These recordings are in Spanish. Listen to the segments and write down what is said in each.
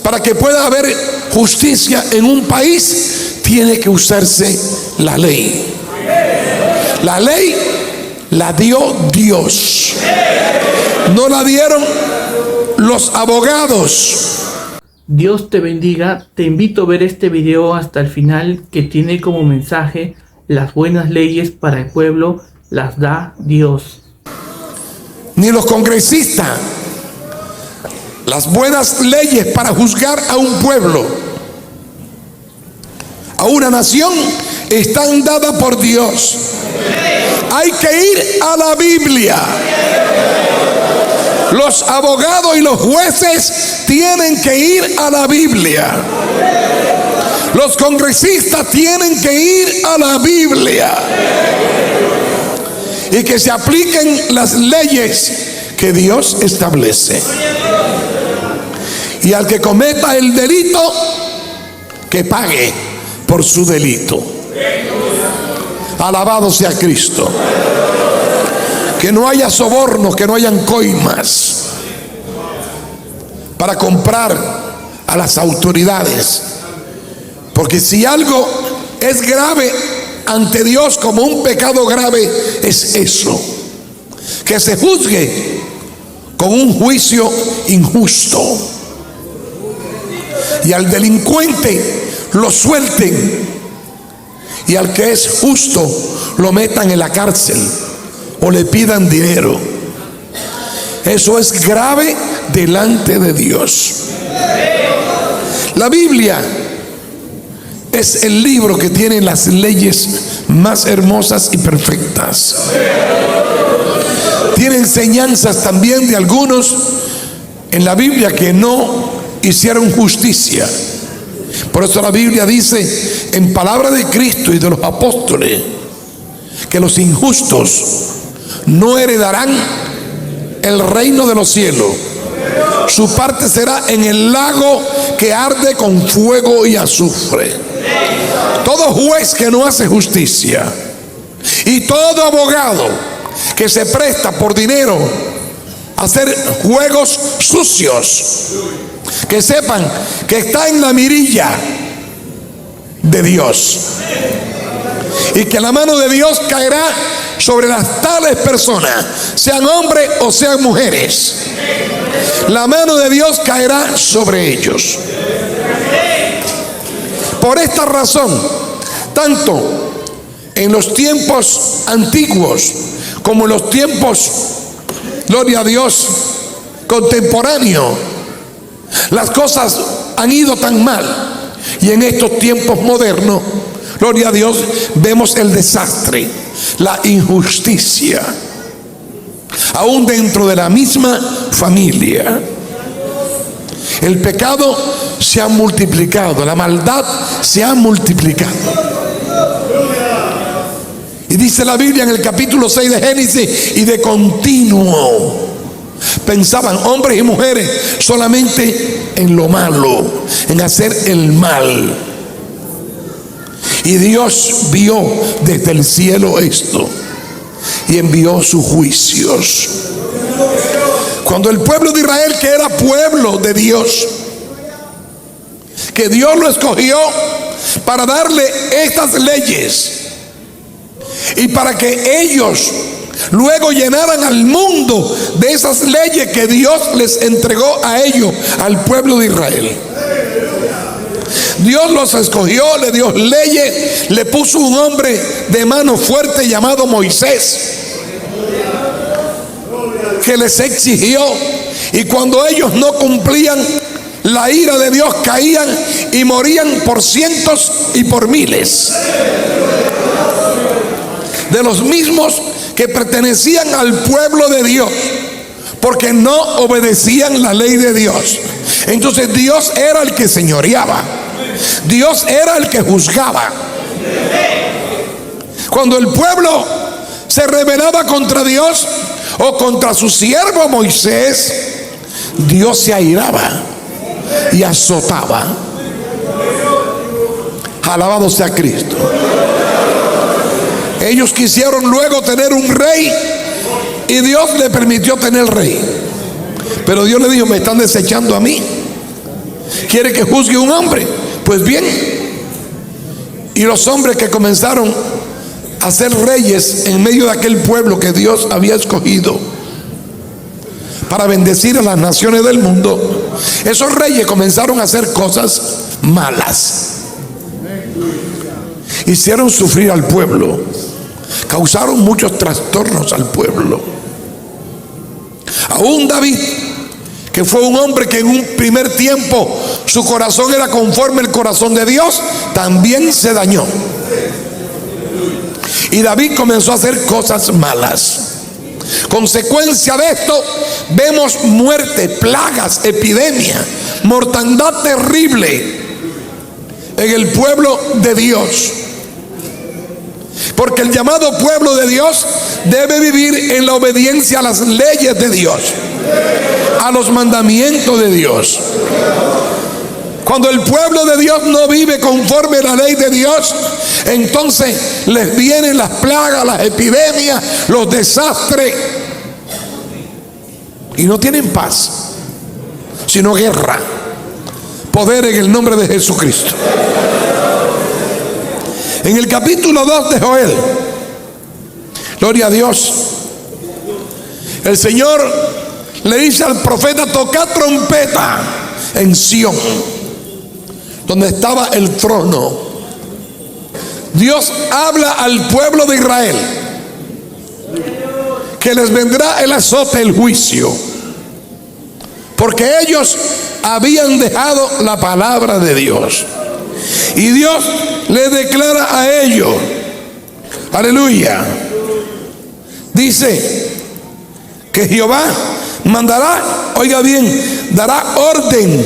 Para que pueda haber justicia en un país, tiene que usarse la ley. La ley la dio Dios, no la dieron los abogados. Dios te bendiga. Te invito a ver este video hasta el final, que tiene como mensaje: las buenas leyes para el pueblo las da Dios. Ni los congresistas. Las buenas leyes para juzgar a un pueblo, a una nación, están dadas por Dios. Hay que ir a la Biblia. Los abogados y los jueces tienen que ir a la Biblia. Los congresistas tienen que ir a la Biblia. Y que se apliquen las leyes que Dios establece. Y al que cometa el delito, que pague por su delito. Alabado sea Cristo. Que no haya sobornos, que no hayan coimas para comprar a las autoridades. Porque si algo es grave ante Dios como un pecado grave, es eso: que se juzgue con un juicio injusto y al delincuente lo suelten, y al que es justo lo metan en la cárcel o le pidan dinero. Eso es grave delante de Dios. La Biblia es el libro que tiene las leyes más hermosas y perfectas. Tiene enseñanzas también de algunos en la Biblia que no hicieron justicia. Por eso la Biblia dice, en palabra de Cristo y de los apóstoles, que los injustos no heredarán el reino de los cielos. Su parte será en el lago que arde con fuego y azufre. Todo juez que no hace justicia y todo abogado que se presta por dinero a hacer juegos sucios, que sepan que está en la mirilla de Dios, y que la mano de Dios caerá sobre las tales personas, sean hombres o sean mujeres. La mano de Dios caerá sobre ellos. Por esta razón, tanto en los tiempos antiguos como en los tiempos, gloria a Dios, contemporáneos, las cosas han ido tan mal. Y en estos tiempos modernos, gloria a Dios, vemos el desastre, la injusticia, aún dentro de la misma familia. El pecado se ha multiplicado, la maldad se ha multiplicado. Y dice la Biblia en el capítulo 6 de Génesis: y de continuo pensaban hombres y mujeres solamente en lo malo, en hacer el mal. Y Dios vio desde el cielo esto y envió sus juicios. Cuando el pueblo de Israel, que era pueblo de Dios, que Dios lo escogió para darle estas leyes y para que ellos luego llenaran al mundo de esas leyes que Dios les entregó a ellos, al pueblo de Israel. Dios los escogió, le dio leyes, le puso un hombre de mano fuerte llamado Moisés, que les exigió, y cuando ellos no cumplían, la ira de Dios caían y morían por cientos y por miles de los mismos que pertenecían al pueblo de Dios, porque no obedecían la ley de Dios. Entonces Dios era el que señoreaba, Dios era el que juzgaba. Cuando el pueblo se rebelaba contra Dios o contra su siervo Moisés, Dios se airaba y azotaba. Alabado sea Cristo. Ellos quisieron luego tener un rey y Dios le permitió tener rey, pero Dios le dijo: me están desechando a mí, quiere que juzgue un hombre. Pues bien, y los hombres que comenzaron a ser reyes en medio de aquel pueblo que Dios había escogido para bendecir a las naciones del mundo, esos reyes comenzaron a hacer cosas malas. Hicieron sufrir al pueblo, causaron muchos trastornos al pueblo. Aún David, que fue un hombre que en un primer tiempo su corazón era conforme al corazón de Dios, también se dañó. Y David comenzó a hacer cosas malas. Consecuencia de esto, vemos muerte, plagas, epidemia, mortandad terrible en el pueblo de Dios. Porque el llamado pueblo de Dios debe vivir en la obediencia a las leyes de Dios, a los mandamientos de Dios. Cuando el pueblo de Dios no vive conforme a la ley de Dios, entonces les vienen las plagas, las epidemias, los desastres, y no tienen paz, sino guerra. Poder en el nombre de Jesucristo. En el capítulo 2 de Joel, gloria a Dios, el Señor le dice al profeta: toca trompeta en Sión, donde estaba el trono. Dios habla al pueblo de Israel que les vendrá el azote, el juicio, porque ellos habían dejado la palabra de Dios. Y Dios les declara a ellos, aleluya, dice que Jehová mandará, oiga bien, dará orden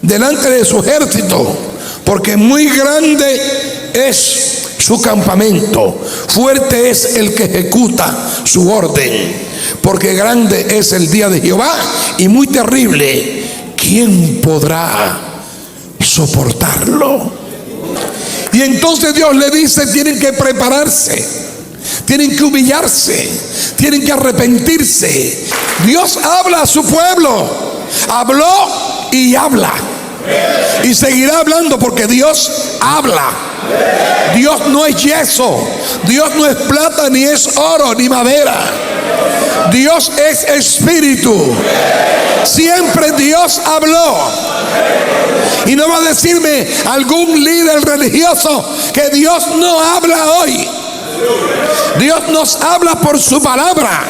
delante de su ejército, porque muy grande es su campamento, fuerte es el que ejecuta su orden, porque grande es el día de Jehová y muy terrible. ¿Quién podrá soportarlo? Y entonces Dios le dice: tienen que prepararse, tienen que humillarse, tienen que arrepentirse. Dios habla a su pueblo, habló y habla, y seguirá hablando, porque Dios habla. Dios no es yeso, Dios no es plata, ni es oro, ni madera. Dios es espíritu. Siempre Dios habló. Y no va a decirme algún líder religioso que Dios no habla hoy. Dios nos habla por su palabra.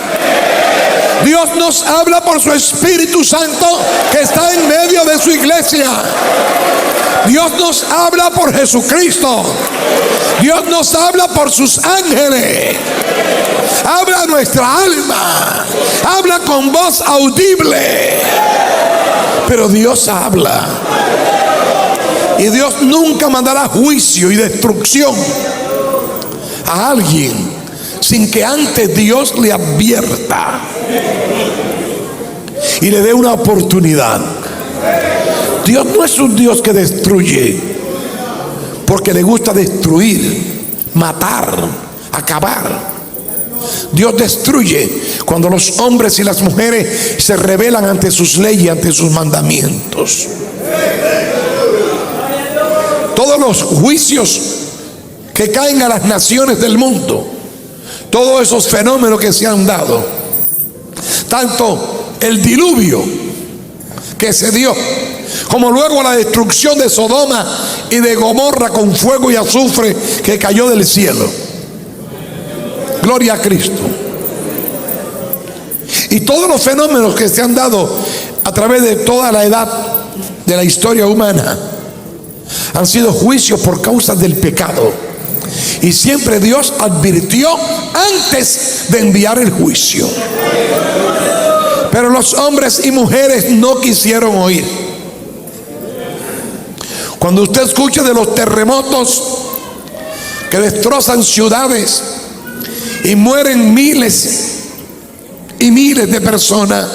Dios nos habla por su Espíritu Santo que está en medio de su iglesia. Dios nos habla por Jesucristo. Dios nos habla por sus ángeles. Habla a nuestra alma. Habla con voz audible. Pero Dios habla. Y Dios nunca mandará juicio y destrucción a alguien sin que antes Dios le advierta y le dé una oportunidad. Dios no es un Dios que destruye porque le gusta destruir, matar, acabar. Dios destruye cuando los hombres y las mujeres se rebelan ante sus leyes, ante sus mandamientos. Todos los juicios que caen a las naciones del mundo, todos esos fenómenos que se han dado, tanto el diluvio que se dio, como luego la destrucción de Sodoma y de Gomorra con fuego y azufre que cayó del cielo. Gloria a Cristo. Y todos los fenómenos que se han dado a través de toda la edad de la historia humana han sido juicios por causa del pecado. Y siempre Dios advirtió antes de enviar el juicio. Pero los hombres y mujeres no quisieron oír. Cuando usted escucha de los terremotos que destrozan ciudades y mueren miles y miles de personas,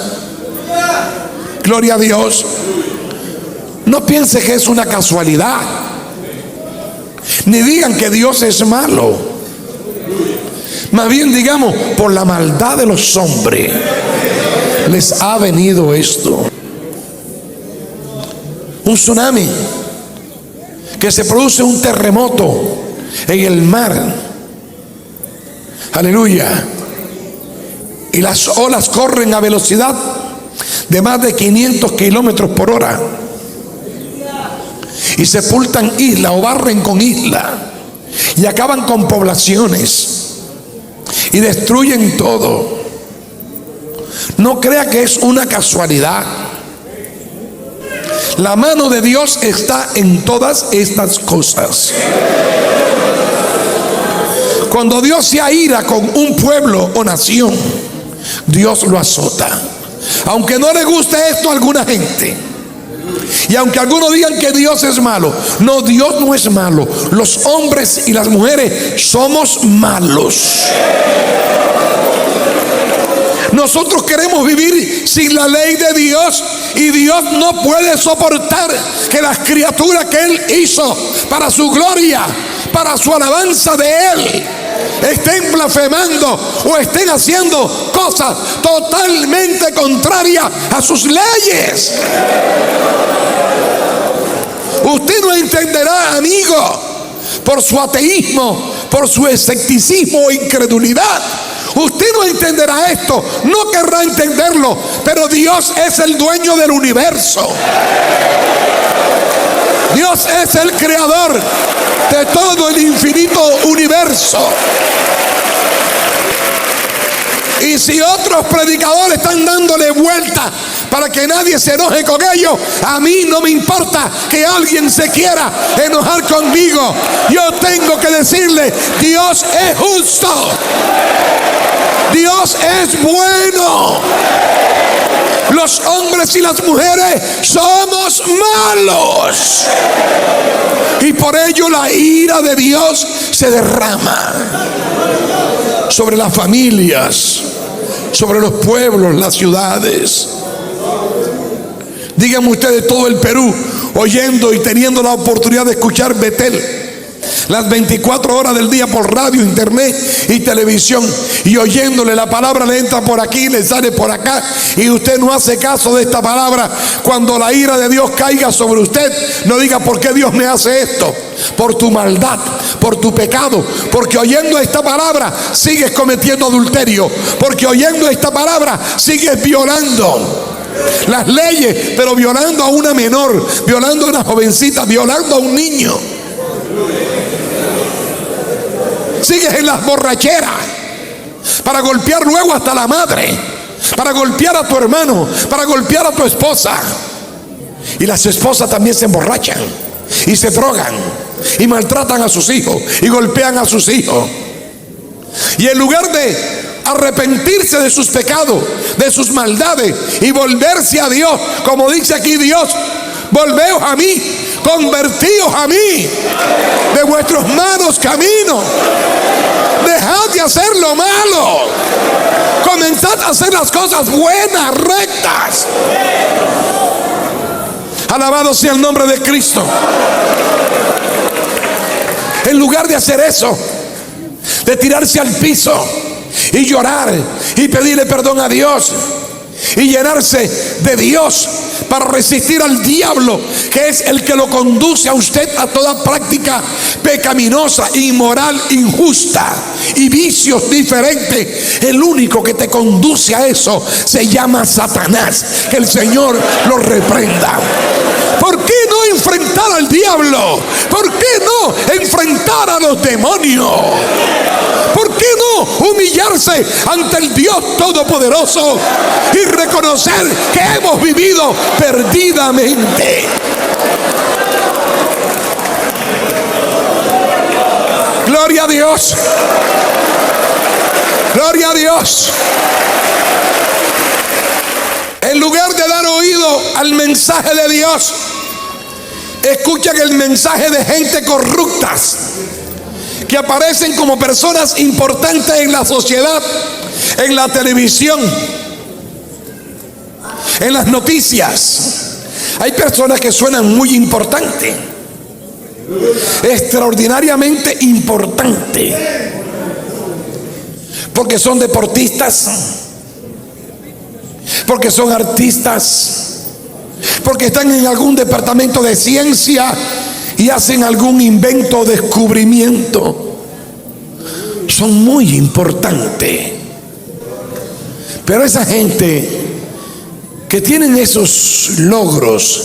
gloria a Dios, no piense que es una casualidad, ni digan que Dios es malo. Más bien digamos, por la maldad de los hombres les ha venido esto. un tsunami, que se produce un terremoto en el mar. Aleluya. Y las olas corren a velocidad de más de 500 kilómetros por hora y sepultan isla o barren con isla y acaban con poblaciones y destruyen todo. No crea que es una casualidad. La mano de Dios está en todas estas cosas. Cuando Dios se aira con un pueblo o nación, Dios lo azota. Aunque no le guste esto a alguna gente, y aunque algunos digan que Dios es malo, no, Dios no es malo. Los hombres y las mujeres somos malos. Nosotros queremos vivir sin la ley de Dios, y Dios no puede soportar que las criaturas que Él hizo para su gloria, para su alabanza de Él, estén blasfemando o estén haciendo cosas totalmente contrarias a sus leyes. Usted no entenderá, amigo, por su ateísmo, por su escepticismo o incredulidad. Usted no entenderá esto, no querrá entenderlo, pero Dios es el dueño del universo. Dios es el creador de todo el infinito universo. Y si otros predicadores están dándole vuelta para que nadie se enoje con ellos, a mí no me importa que alguien se quiera enojar conmigo. Yo tengo que decirle: Dios es justo, Dios es bueno. Los hombres y las mujeres somos malos, y por ello la ira de Dios se derrama sobre las familias, sobre los pueblos, las ciudades. Díganme ustedes, todo el Perú oyendo y teniendo la oportunidad de escuchar Betel las 24 horas del día por radio, internet y televisión, y oyéndole la palabra, le entra por aquí, le sale por acá, y usted no hace caso de esta palabra. Cuando la ira de Dios caiga sobre usted, no diga: ¿por qué Dios me hace esto? Por tu maldad, por tu pecado, porque oyendo esta palabra sigues cometiendo adulterio, porque oyendo esta palabra sigues violando las leyes, pero violando a una menor, violando a una jovencita, violando a un niño. Sigues en las borracheras para golpear luego hasta la madre, para golpear a tu hermano, para golpear a tu esposa. Y las esposas también se emborrachan y se drogan y maltratan a sus hijos y golpean a sus hijos. Y en lugar de arrepentirse de sus pecados, de sus maldades, y volverse a Dios, como dice aquí Dios: volveos a mí, convertíos a mí de vuestros malos caminos, dejad de hacer lo malo, comenzad a hacer las cosas buenas, rectas. Alabado sea el nombre de Cristo. En lugar de hacer eso, de tirarse al piso y llorar y pedirle perdón a Dios y llenarse de Dios para resistir al diablo, que es el que lo conduce a usted a toda práctica pecaminosa, inmoral, injusta y vicios diferentes. El único que te conduce a eso se llama Satanás. Que el Señor lo reprenda. ¿Por qué no enfrentar al diablo? ¿Por qué no enfrentar a los demonios? ¿Por qué no humillarse ante el Dios Todopoderoso y reconocer que hemos vivido perdidamente? Gloria a Dios. Gloria a Dios. En lugar de dar oído al mensaje de Dios, escuchan el mensaje de gente corruptas que aparecen como personas importantes en la sociedad, en la televisión, en las noticias. Hay personas que suenan muy importantes, extraordinariamente importantes, porque son deportistas, porque son artistas, porque están en algún departamento de ciencia y hacen algún invento o descubrimiento. Son muy importantes. Pero esa gente que tienen esos logros,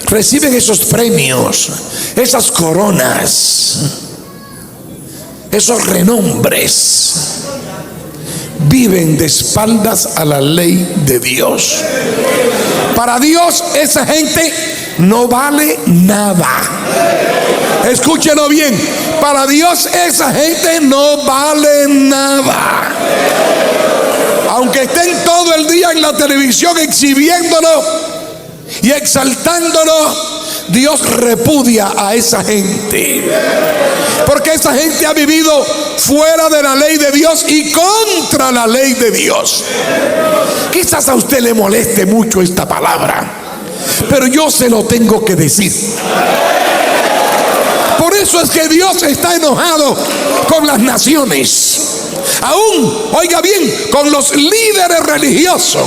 reciben esos premios, esas coronas, esos renombres, viven de espaldas a la ley de Dios. Para Dios esa gente no vale nada. Escúchelo bien, para Dios esa gente no vale nada. Aunque estén todo el día en la televisión exhibiéndolo y exaltándolo, Dios repudia a esa gente, porque esa gente ha vivido fuera de la ley de Dios y contra la ley de Dios. Quizás a usted le moleste mucho esta palabra, pero yo se lo tengo que decir. Por eso es que Dios está enojado con las naciones, aún, oiga bien, con los líderes religiosos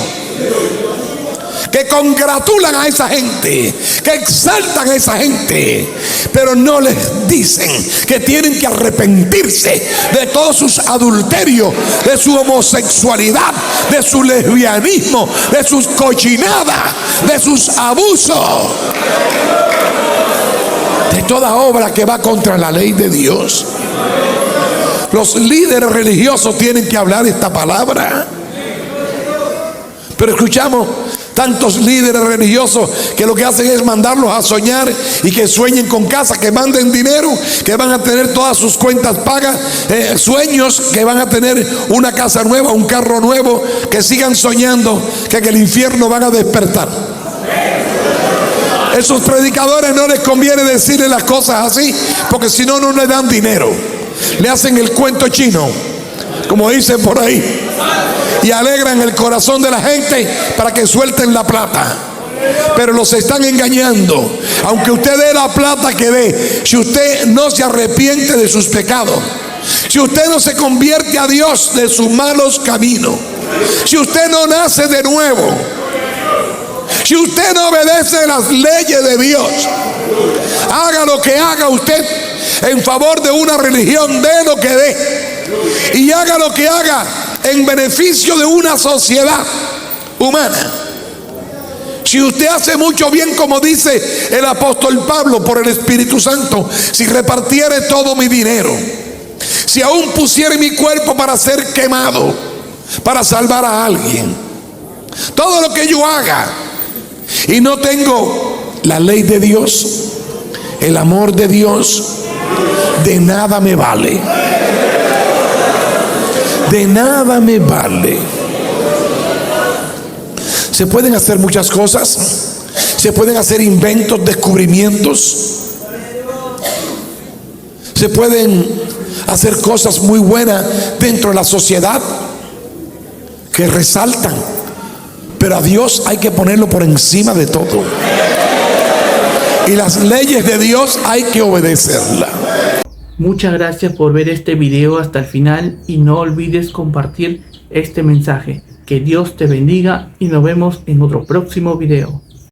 que congratulan a esa gente, que exaltan a esa gente, pero no les dicen que tienen que arrepentirse de todos sus adulterios, de su homosexualidad, de su lesbianismo, de sus cochinadas, de sus abusos, de toda obra que va contra la ley de Dios. Los líderes religiosos tienen que hablar esta palabra. Pero escuchamos tantos líderes religiosos que lo que hacen es mandarlos a soñar y que sueñen con casa, que manden dinero, que van a tener todas sus cuentas pagas, sueños, que van a tener una casa nueva, un carro nuevo, que sigan soñando que en el infierno van a despertar. Esos predicadores no les conviene decirle las cosas así, porque si no, no le dan dinero. Le hacen el cuento chino, como dicen por ahí, y alegran el corazón de la gente para que suelten la plata. Pero los están engañando. Aunque usted dé la plata que dé, si usted no se arrepiente de sus pecados, si usted no se convierte a Dios de sus malos caminos, si usted no nace de nuevo, si usted no obedece las leyes de Dios, haga lo que haga usted en favor de una religión, dé lo que dé, y haga lo que haga en beneficio de una sociedad humana. Si usted hace mucho bien, como dice el apóstol Pablo por el Espíritu Santo, si repartiere todo mi dinero, si aún pusiere mi cuerpo para ser quemado, para salvar a alguien, todo lo que yo haga y no tengo la ley de Dios, el amor de Dios, de nada me vale. De nada me vale. Se pueden hacer muchas cosas, se pueden hacer inventos, descubrimientos, se pueden hacer cosas muy buenas dentro de la sociedad que resaltan, pero a Dios hay que ponerlo por encima de todo, y las leyes de Dios hay que obedecerlas. Muchas gracias por ver este video hasta el final y no olvides compartir este mensaje. Que Dios te bendiga y nos vemos en otro próximo video.